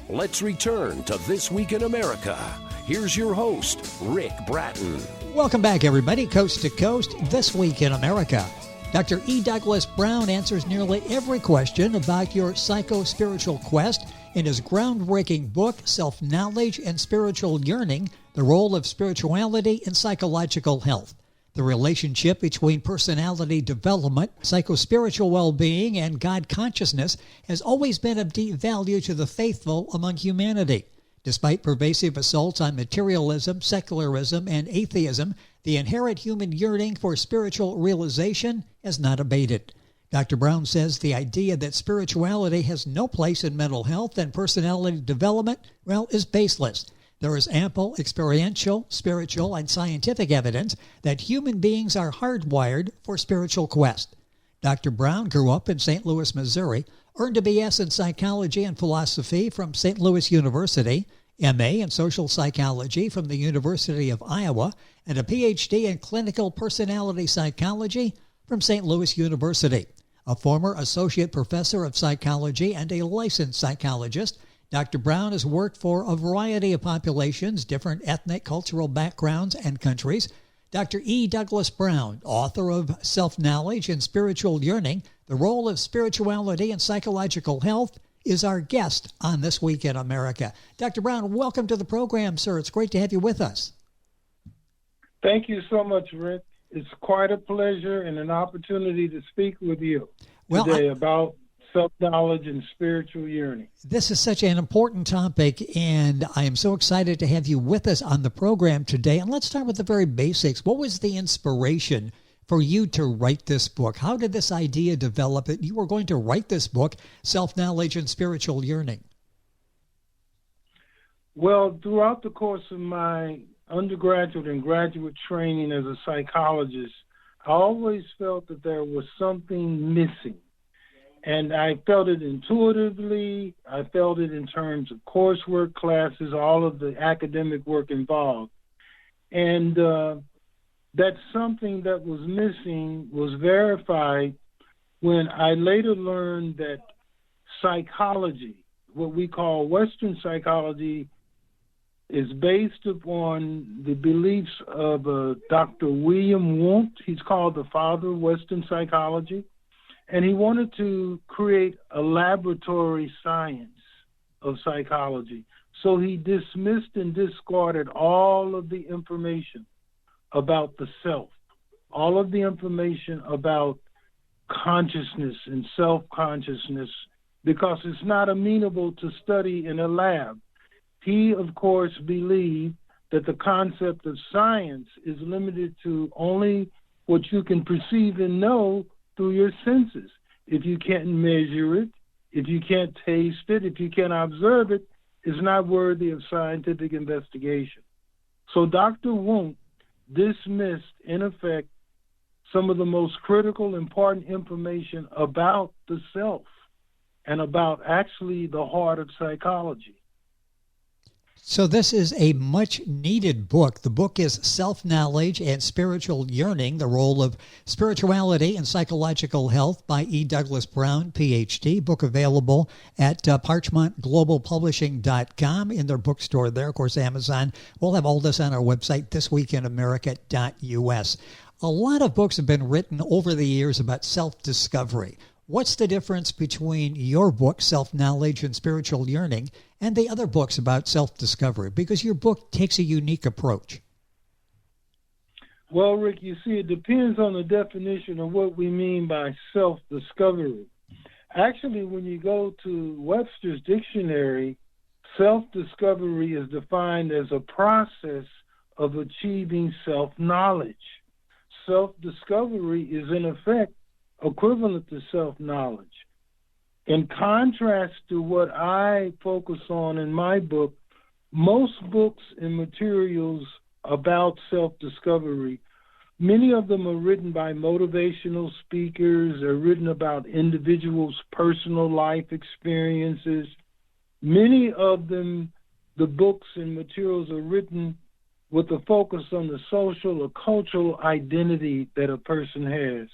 Let's return to This Week in America. Here's your host, Rick Bratton. Welcome back, everybody, coast to coast, This Week in America. Dr. E. Douglas Brown answers nearly every question about your psycho-spiritual quest in his groundbreaking book, Self-Knowledge and Spiritual Yearning, The Role of Spirituality in Psychological Health. The relationship between personality development, psychospiritual well-being, and God consciousness has always been of deep value to the faithful among humanity. Despite pervasive assaults on materialism, secularism, and atheism, the inherent human yearning for spiritual realization has not abated. Dr. Brown says the idea that spirituality has no place in mental health and personality development, is baseless. There is ample experiential, spiritual, and scientific evidence that human beings are hardwired for spiritual quest. Dr. Brown grew up in St. Louis, Missouri, earned a B.S. in psychology and philosophy from St. Louis University, M.A. in social psychology from the University of Iowa, and a Ph.D. in clinical personality psychology from St. Louis University. A former associate professor of psychology and a licensed psychologist, Dr. Brown has worked for a variety of populations, different ethnic, cultural backgrounds, and countries. Dr. E. Douglas Brown, author of Self-Knowledge and Spiritual Yearning, The Role of Spirituality in Psychological Health, is our guest on This Week in America. Dr. Brown, welcome to the program, sir. It's great to have you with us. Thank you so much, Rick. It's quite a pleasure and an opportunity to speak with you today about self-knowledge and spiritual yearning. This is such an important topic, and I am so excited to have you with us on the program today. And let's start with the very basics. What was the inspiration for you to write this book? How did this idea develop that you were going to write this book, Self-Knowledge and Spiritual Yearning? Well, throughout the course of my undergraduate and graduate training as a psychologist, I always felt that there was something missing. And I felt it intuitively. I felt it in terms of coursework, classes, all of the academic work involved. And that something that was missing was verified when I later learned that psychology, what we call Western psychology, is based upon the beliefs of Dr. William Wundt. He's called the father of Western psychology. And he wanted to create a laboratory science of psychology. So he dismissed and discarded all of the information about the self, all of the information about consciousness and self-consciousness, because it's not amenable to study in a lab. He, of course, believed that the concept of science is limited to only what you can perceive and know through your senses. If you can't measure it, if you can't taste it, if you can't observe it, it's not worthy of scientific investigation. So Dr. Wundt dismissed, in effect, some of the most critical, important information about the self and about actually the heart of psychology. So this is a much-needed book. The book is Self-Knowledge and Spiritual Yearning, The Role of Spirituality in Psychological Health by E. Douglas Brown, Ph.D. Book available at ParchmontGlobalPublishing.com in their bookstore there. Of course, Amazon. We'll have all this on our website, thisweekinamerica.us. A lot of books have been written over the years about self-discovery. What's the difference between your book, Self-Knowledge and Spiritual Yearning, and the other books about self-discovery? Because your book takes a unique approach. Well, Rick, you see, it depends on the definition of what we mean by self-discovery. Actually, when you go to Webster's dictionary, self-discovery is defined as a process of achieving self-knowledge. Self-discovery is, in effect, equivalent to self-knowledge. In contrast to what I focus on in my book, most books and materials about self-discovery, many of them are written by motivational speakers, are written about individuals' personal life experiences. Many of them, the books and materials are written with a focus on the social or cultural identity that a person has.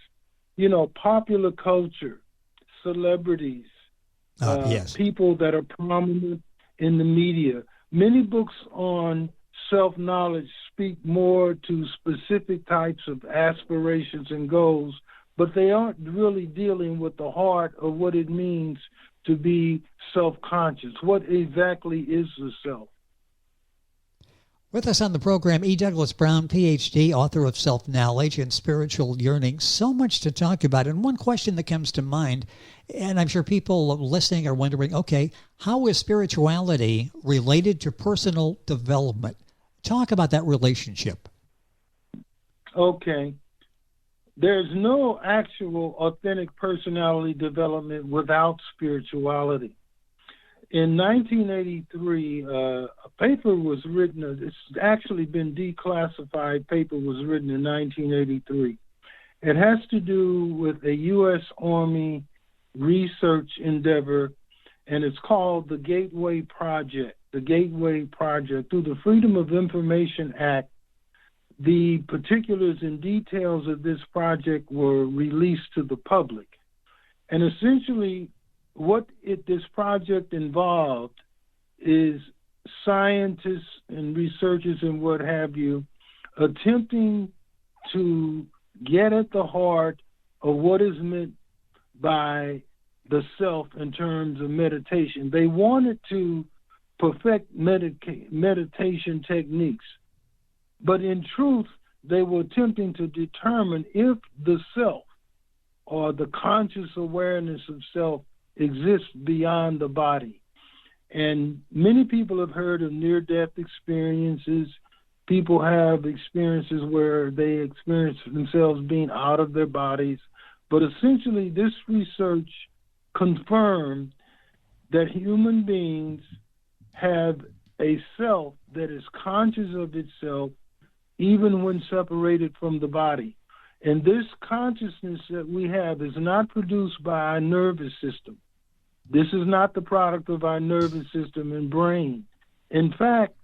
You know, popular culture, celebrities, yes. people that are prominent in the media. Many books on self-knowledge speak more to specific types of aspirations and goals, but they aren't really dealing with the heart of what it means to be self-conscious. What exactly is the self? With us on the program, E. Douglas Brown, Ph.D., author of Self-Knowledge and Spiritual Yearning. So much to talk about. And one question that comes to mind, and I'm sure people listening are wondering, okay, how is spirituality related to personal development? Talk about that relationship. Okay. There's no actual authentic personality development without spirituality. In 1983, a paper was written, it's actually been declassified, paper was written in 1983. It has to do with a U.S. Army research endeavor, and it's called the Gateway Project. The Gateway Project. Through the Freedom of Information Act, the particulars and details of this project were released to the public. And essentially, what this project involved is scientists and researchers and what have you attempting to get at the heart of what is meant by the self in terms of meditation. They wanted to perfect meditation techniques, but in truth, they were attempting to determine if the self or the conscious awareness of self exists beyond the body. And many people have heard of near-death experiences. People have experiences where they experience themselves being out of their bodies. But essentially, this research confirmed that human beings have a self that is conscious of itself even when separated from the body. And this consciousness that we have is not produced by our nervous system. This is not the product of our nervous system and brain. In fact,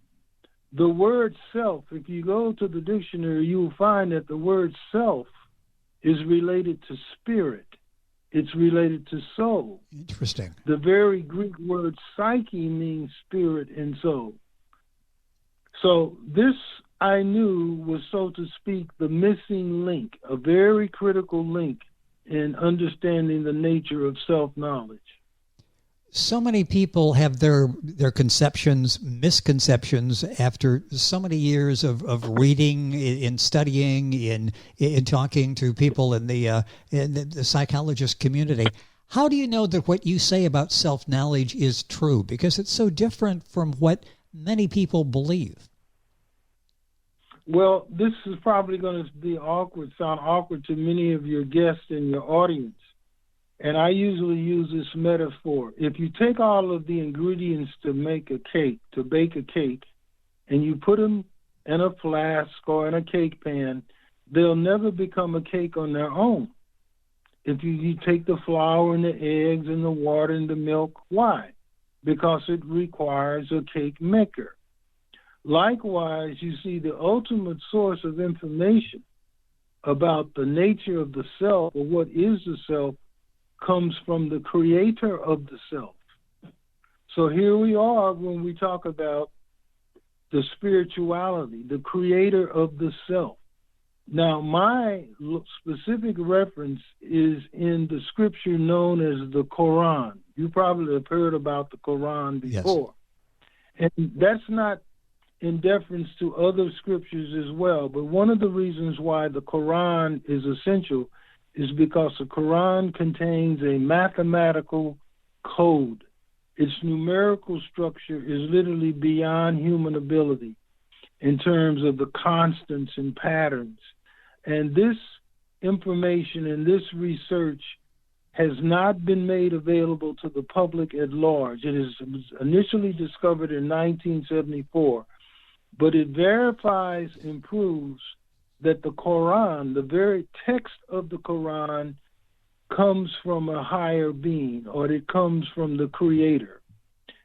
the word self, if you go to the dictionary, you will find that the word self is related to spirit. It's related to soul. Interesting. The very Greek word psyche means spirit and soul. So this, I knew, was, so to speak, the missing link, a very critical link in understanding the nature of self-knowledge. So many people have their conceptions, misconceptions, after so many years of reading, in studying, in talking to people in the psychologist community. How do you know that what you say about self-knowledge is true? Because it's so different from what many people believe. Well, this is probably going to sound awkward to many of your guests in your audience. And I usually use this metaphor. If you take all of the ingredients to bake a cake, and you put them in a flask or in a cake pan, they'll never become a cake on their own. If you take the flour and the eggs and the water and the milk, why? Because it requires a cake maker. Likewise, you see the ultimate source of information about the nature of the self, or what is the self, comes from the creator of the self. So here we are when we talk about the spirituality, the creator of the self. Now, my specific reference is in the scripture known as the Quran. You probably have heard about the Quran before. Yes. And that's not in deference to other scriptures as well, but one of the reasons why the Quran is essential is because the Quran contains a mathematical code. Its numerical structure is literally beyond human ability in terms of the constants and patterns. And this information and this research has not been made available to the public at large. It was initially discovered in 1974, but it verifies and proves that the Quran, the very text of the Quran, comes from a higher being, or it comes from the Creator.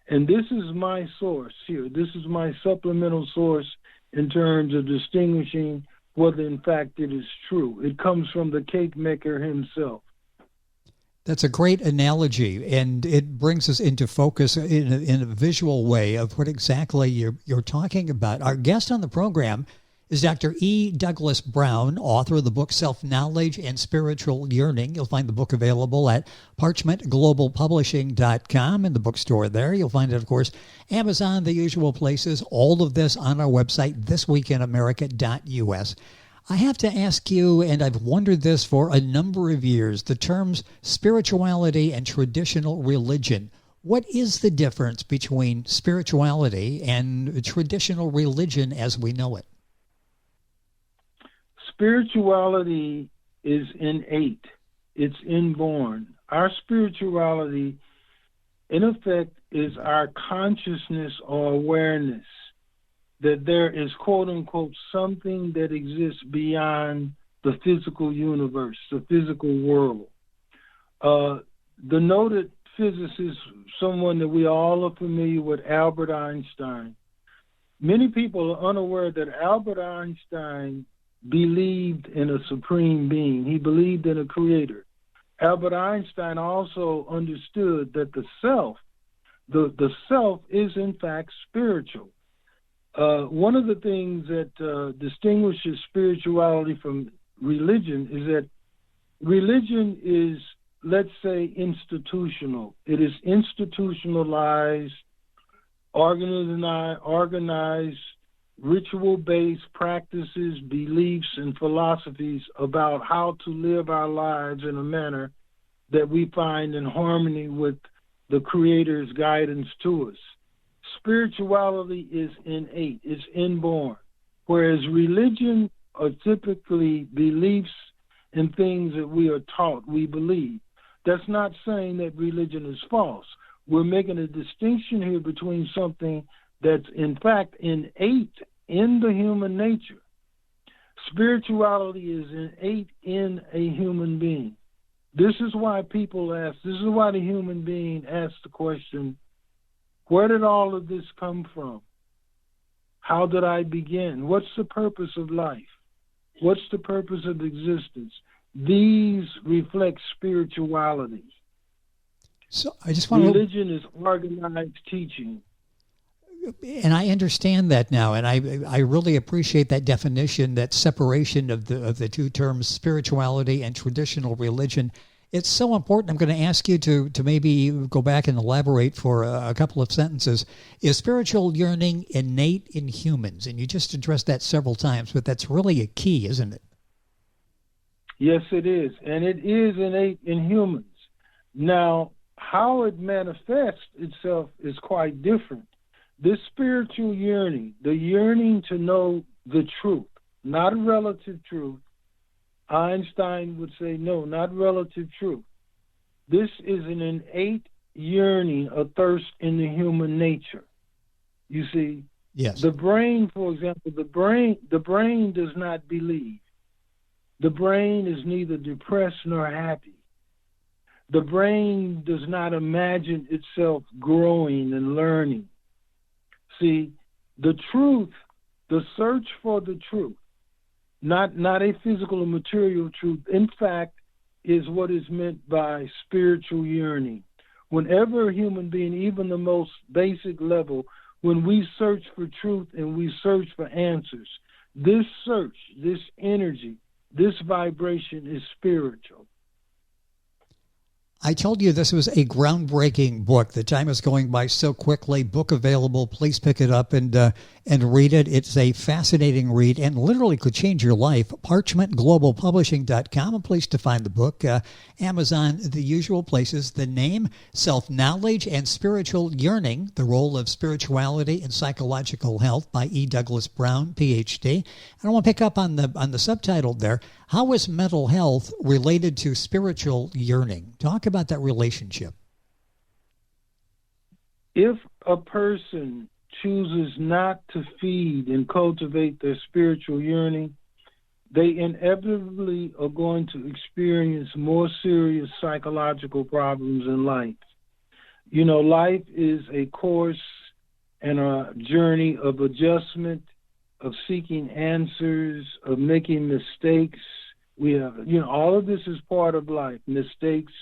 And this is my source here. This is my supplemental source in terms of distinguishing whether in fact it is true. It comes from the cake maker himself. That's a great analogy, and it brings us into focus in a visual way of what exactly you're talking about. Our guest on the program is Dr. E. Douglas Brown, author of the book Self-Knowledge and Spiritual Yearning. You'll find the book available at parchmentglobalpublishing.com in the bookstore there. You'll find it, of course, Amazon, the usual places. All of this on our website, thisweekinamerica.us. I have to ask you, and I've wondered this for a number of years, the terms spirituality and traditional religion. What is the difference between spirituality and traditional religion as we know it? Spirituality is innate. It's inborn. Our spirituality, in effect, is our consciousness or awareness that there is, quote unquote, something that exists beyond the physical universe, the physical world. The noted physicist, someone that we all are familiar with, Albert Einstein. Many people are unaware that Albert Einstein believed in a supreme being. He believed in a creator. Albert Einstein also understood that the self is in fact spiritual. One of the things that distinguishes spirituality from religion is that religion is, let's say, institutional. It is institutionalized, organized, ritual-based practices, beliefs, and philosophies about how to live our lives in a manner that we find in harmony with the Creator's guidance to us. Spirituality is innate, it's inborn, whereas religion are typically beliefs and things that we are taught, we believe. That's not saying that religion is false. We're making a distinction here between something that's in fact innate in the human nature. Spirituality is innate in a human being. This is why people ask, this is why the human being asks the question, where did all of this come from? How did I begin? What's the purpose of life? What's the purpose of existence? These reflect spirituality. So I just want Religion is organized teaching. And I understand that now, and I really appreciate that definition, that separation of the two terms, spirituality and traditional religion. It's so important. I'm going to ask you to maybe go back and elaborate for a couple of sentences. Is spiritual yearning innate in humans? And you just addressed that several times, but that's really a key, isn't it? Yes, it is. And it is innate in humans. Now, how it manifests itself is quite different. This spiritual yearning, the yearning to know the truth, not a relative truth. Einstein would say, no, not relative truth. This is an innate yearning, a thirst in the human nature. You see, yes. The brain, for example, the brain does not believe. The brain is neither depressed nor happy. The brain does not imagine itself growing and learning. See, the truth, the search for the truth, not a physical or material truth, in fact, is what is meant by spiritual yearning. Whenever a human being, even the most basic level, when we search for truth and we search for answers, this search, this energy, this vibration is spiritual. I told you this was a groundbreaking book. The time is going by so quickly. Book available. Please pick it up and read it. It's a fascinating read and literally could change your life. ParchmentGlobalPublishing.com, a place to find the book. Amazon, the usual places. The name, Self-Knowledge and Spiritual Yearning, the Role of Spirituality in Psychological Health by E. Douglas Brown, Ph.D. And I want to pick up on the subtitle there. How is mental health related to spiritual yearning? Talk about that relationship. If a person chooses not to feed and cultivate their spiritual yearning, they inevitably are going to experience more serious psychological problems in life. You know, life is a course and a journey of adjustment, of seeking answers, of making mistakes. We have, all of this is part of life. Mistakes,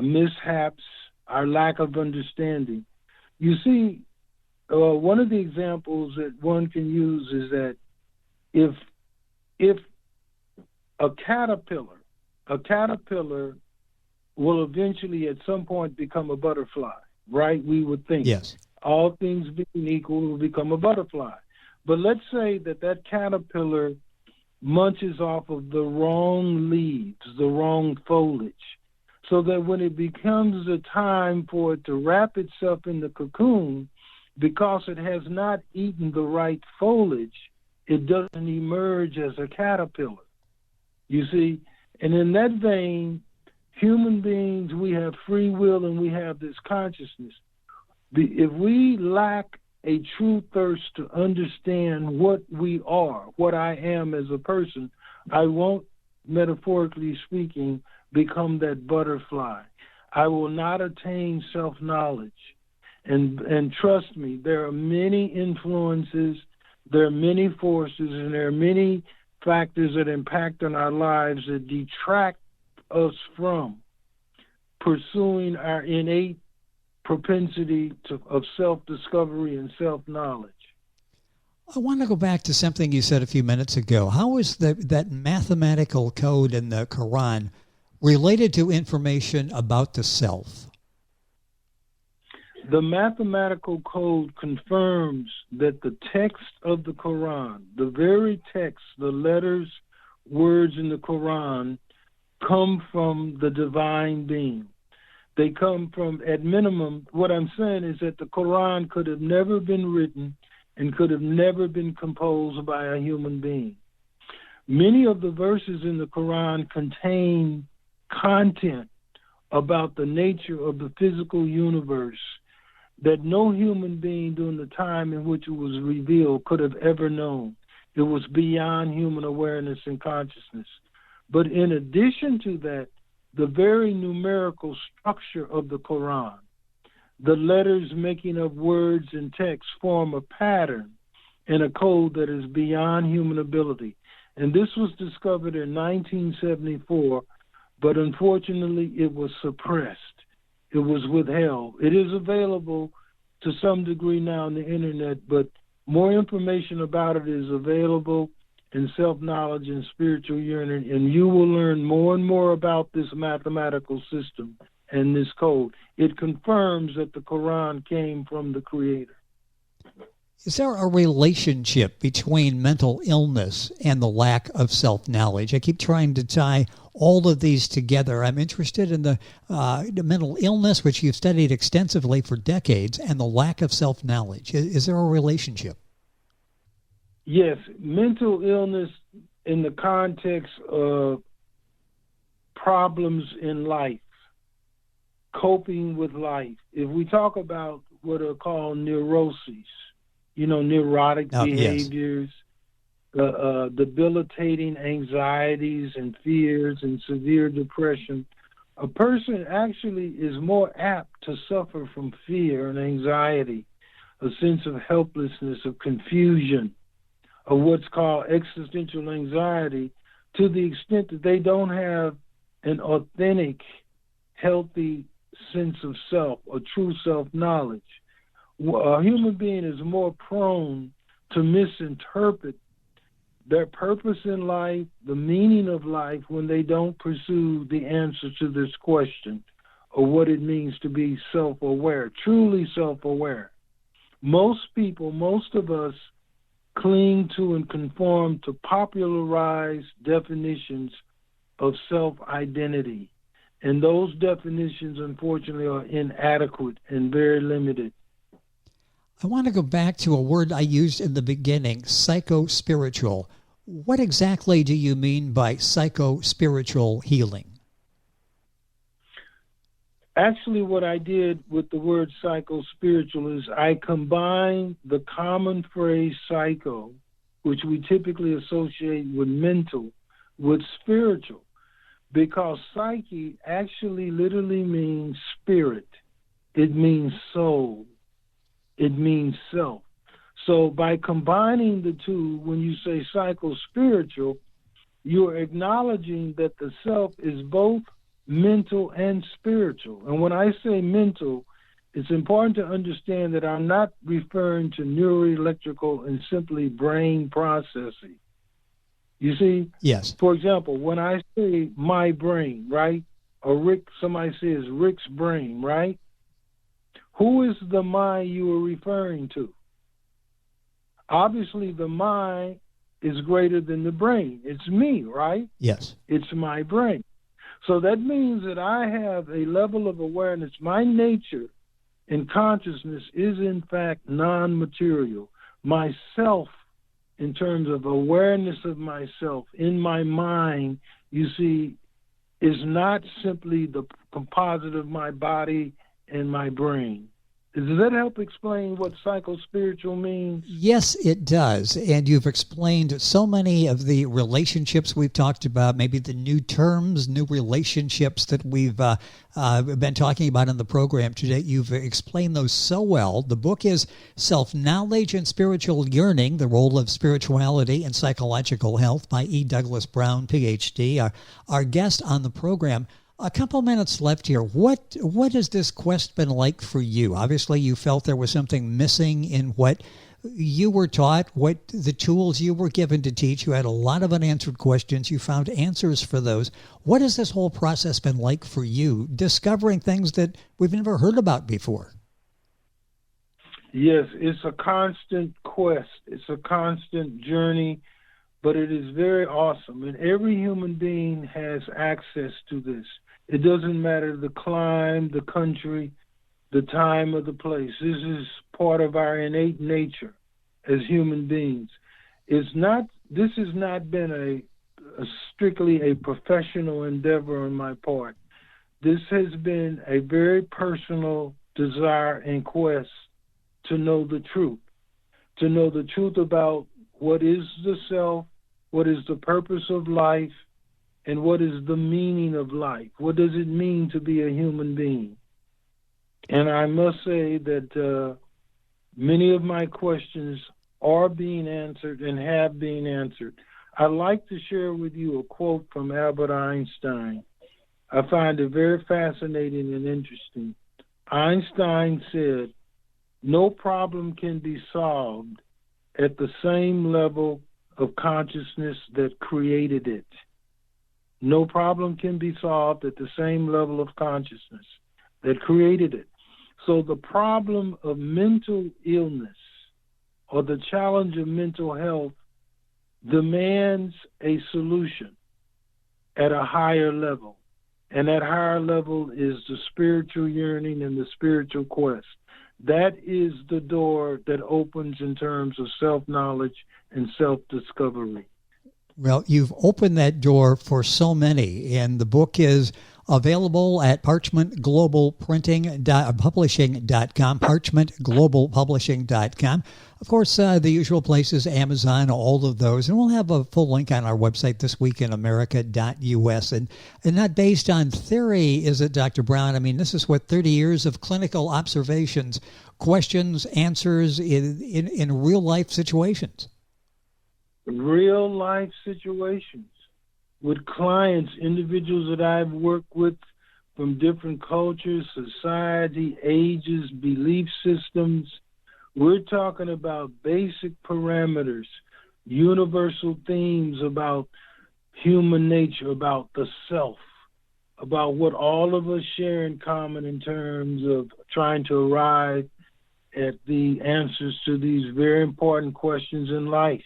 mishaps, our lack of understanding. You see, one of the examples that one can use is that if a caterpillar will eventually at some point become a butterfly, right? We would think. Yes. All things being equal, will become a butterfly. But let's say that caterpillar munches off of the wrong leaves, the wrong foliage, so that when it becomes the time for it to wrap itself in the cocoon, because it has not eaten the right foliage, it doesn't emerge as a caterpillar. You see? And in that vein, human beings, we have free will and we have this consciousness. If we lack a true thirst to understand what we are, what I am as a person, I won't, metaphorically speaking, become that butterfly. I will not attain self-knowledge. And trust me, there are many influences, there are many forces, and there are many factors that impact on our lives that detract us from pursuing our innate propensity of self-discovery and self-knowledge. I want to go back to something you said a few minutes ago. How is that mathematical code in the Quran related to information about the self? The mathematical code confirms that the text of the Quran, the very text, the letters, words in the Quran, come from the divine being. They come from, at minimum, what I'm saying is that the Quran could have never been written and could have never been composed by a human being. Many of the verses in the Quran contain content about the nature of the physical universe that no human being during the time in which it was revealed could have ever known. It was beyond human awareness and consciousness. But in addition to that, the very numerical structure of the Quran, the letters making up words and text, form a pattern and a code that is beyond human ability. And this was discovered in 1974, but unfortunately it was suppressed. It was withheld. It is available to some degree now on the internet, but more information about it is available in Self-Knowledge and Spiritual Yearning, and you will learn more and more about this mathematical system and this code. It confirms that the Quran came from the Creator. Is there a relationship between mental illness and the lack of self-knowledge? I keep trying to tie all of these together. I'm interested in the mental illness, which you've studied extensively for decades, and the lack of self-knowledge. Is there a relationship? Yes, mental illness in the context of problems in life, coping with life. If we talk about what are called neuroses, neurotic behaviors, debilitating anxieties and fears and severe depression, a person actually is more apt to suffer from fear and anxiety, a sense of helplessness, of confusion, of what's called existential anxiety, to the extent that they don't have an authentic, healthy sense of self, or true self-knowledge. A human being is more prone to misinterpret their purpose in life, the meaning of life, when they don't pursue the answer to this question of what it means to be self-aware, truly self-aware. Most people, most of us, cling to and conform to popularized definitions of self-identity. And those definitions, unfortunately, are inadequate and very limited. I want to go back to a word I used in the beginning, psycho-spiritual. What exactly do you mean by psycho-spiritual healing? Actually, what I did with the word psycho-spiritual is I combined the common phrase psycho, which we typically associate with mental, with spiritual, because psyche actually literally means spirit. It means soul. It means self. So by combining the two, when you say psycho-spiritual, you're acknowledging that the self is both mental and spiritual. And when I say mental, it's important to understand that I'm not referring to neuroelectrical and simply brain processing. You see? Yes. For example, when I say my brain, right? Or Rick, somebody says Rick's brain, right? Who is the my you are referring to? Obviously, the my is greater than the brain. It's me, right? Yes. It's my brain. So that means that I have a level of awareness. My nature in consciousness is, in fact, non-material. Myself, in terms of awareness of myself, in my mind, you see, is not simply the composite of my body and my brain. Does that help explain what psychospiritual means? Yes, it does. And you've explained so many of the relationships we've talked about, maybe the new terms, new relationships that we've been talking about in the program today. You've explained those so well. The book is Self-Knowledge and Spiritual Yearning, The Role of Spirituality in Psychological Health by E. Douglas Brown, Ph.D., our guest on the program. A couple minutes left here. What has this quest been like for you? Obviously, you felt there was something missing in what you were taught, what the tools you were given to teach. You had a lot of unanswered questions. You found answers for those. What has this whole process been like for you, discovering things that we've never heard about before? Yes, it's a constant quest. It's a constant journey, but it is very awesome. And every human being has access to this. It doesn't matter the clime, the country, the time, or the place. This is part of our innate nature as human beings. This has not been a strictly a professional endeavor on my part. This has been a very personal desire and quest to know the truth about what is the self, what is the purpose of life, and what is the meaning of life? What does it mean to be a human being? And I must say that many of my questions are being answered and have been answered. I'd like to share with you a quote from Albert Einstein. I find it very fascinating and interesting. Einstein said, "No problem can be solved at the same level of consciousness that created it." No problem can be solved at the same level of consciousness that created it. So the problem of mental illness or the challenge of mental health demands a solution at a higher level. And that higher level is the spiritual yearning and the spiritual quest. That is the door that opens in terms of self-knowledge and self-discovery. Well, you've opened that door for so many, and the book is available at parchmentglobalpublishing.com, parchmentglobalpublishing.com. Of course, the usual places, Amazon, all of those. And we'll have a full link on our website, thisweekinamerica.us. And not based on theory, is it, Dr. Brown? I mean, this is what, 30 years of clinical observations, questions, answers in real-life situations. Real life situations with clients, individuals that I've worked with from different cultures, society, ages, belief systems. We're talking about basic parameters, universal themes about human nature, about the self, about what all of us share in common in terms of trying to arrive at the answers to these very important questions in life.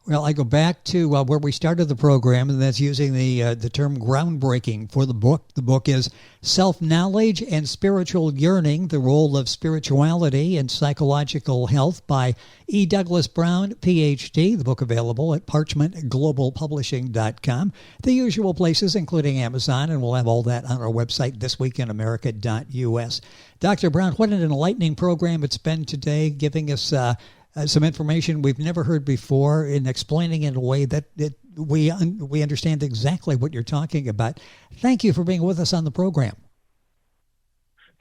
Well, I go back to where we started the program, and that's using the term groundbreaking for the book. The book is Self-Knowledge and Spiritual Yearning, The Role of Spirituality in Psychological Health by E. Douglas Brown, Ph.D. The book available at parchmentglobalpublishing.com. The usual places, including Amazon, and we'll have all that on our website, thisweekinamerica.us. Dr. Brown, what an enlightening program it's been today, giving us some information we've never heard before and explaining it in a way that we understand exactly what you're talking about. Thank you for being with us on the program.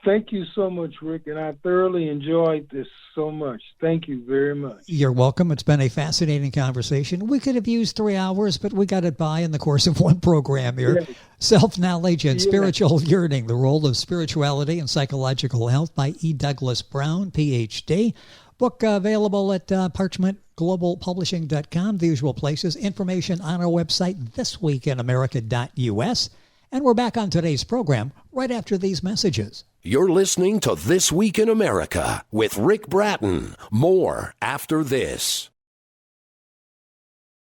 Thank you so much, Rick, and I thoroughly enjoyed this so much. Thank you very much. You're welcome. It's been a fascinating conversation. We could have used 3 hours, but we got it by in the course of one program here. Yes. Self-Knowledge and Spiritual Yearning, the Role of Spirituality and Psychological Health by E. Douglas Brown, Ph.D. Book available at parchmentglobalpublishing.com, the usual places. Information on our website, thisweekinamerica.us. And we're back on today's program right after these messages. You're listening to This Week in America with Rick Bratton. More after this.